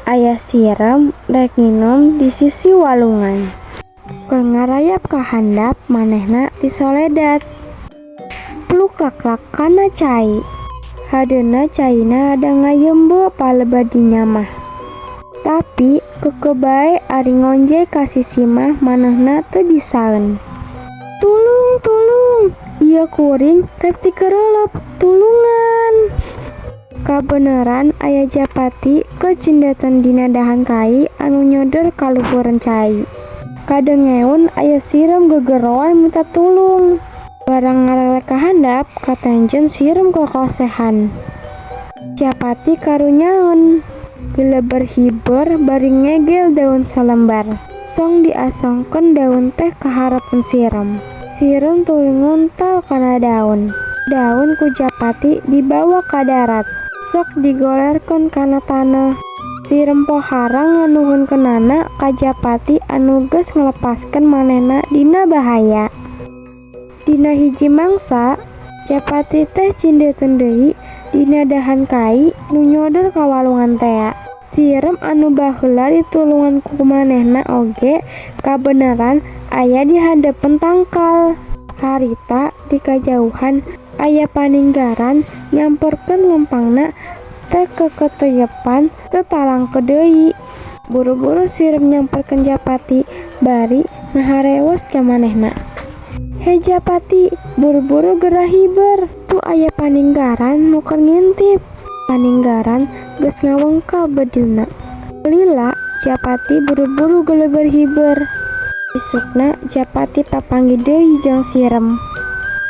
Aya sirem rek nginum di sisi walungan. Pengarayap ka handap manehna ti soledad. Pluk lak-lak kana cai. Hadeuna caina rada ngayembe palebadinya mah. Tapi kekebae ari ngonje ka sisi mah manehna teu bisaeun. Tulung, tulung, ieu kuring rek ti keureup, tulungan. Kabeneran aya Japati kecindetan dina dahan kai anu nyodor ka luhureun cai. Kadengeun aya sirem gegeroan minta tulung. Barang ngarelek ka handap katenjeun sirem kokosehan. Japati karunyaeun. Geleber hiber bari ngegel daun salembar. Song diasongkeun daun teh ka harepeun sirem. Sirem tuluy nguntal kana daun. Daun ku Japati dibawa ka darat. Sok digolerkeun kana taneuh. Sirem pohara nganuhunkeunana ka Japati anu geus nglepaskeun manehna dina bahaya. Dina hiji mangsa Japati teh cindeteun deui dina dahan kai nu nyodor ka walungan tea. Sirem anu baheula ditulungan ku manehna oge kabeneran aya di handepeun tangkal. Harita di kajauhan aya paninggaran nyamperkeun lempangna teh keketeyepan teu talangkeu deui. Buru-buru sirem nyamperkeun Japati bari ngaharewos ka manehna. He Japati, buru-buru geura hiber. Tu aya paninggaran nu keur ngintip. Paninggaran geus ngawengkal bedilna. Lila Japati buru-buru geleber hiber. Isukna Japati papanggih deui jeung sirem.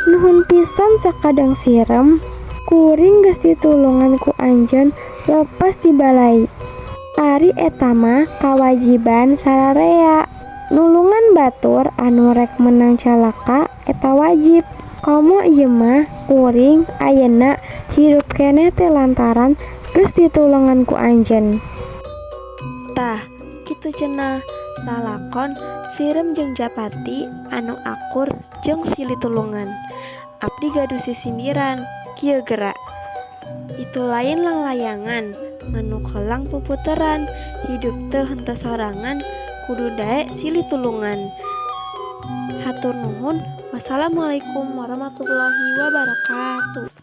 Nuhun pisan sakadang sirem, kuring geus ditulungan ku anjeun lepas ti balai. Ari eta mah kawajiban sararea. Nulungan batur anu rek menang calaka eta wajib. Komo ieu mah kuring ayeuna hirup keneh teh lantaran geus ditulungan ku anjeun. Tah, kitu cenah lalakon sirem jeung Japati anu akur jeung silih tulungan. Abdi gaduh sisindiran, kieu geura. Itu lain lang layangan, manuk helang puputeran, hidup teu henteu sorangan, kudu dae silih tulungan. Hatur nuhun. Wassalamualaikum warahmatullahi wabarakatuh.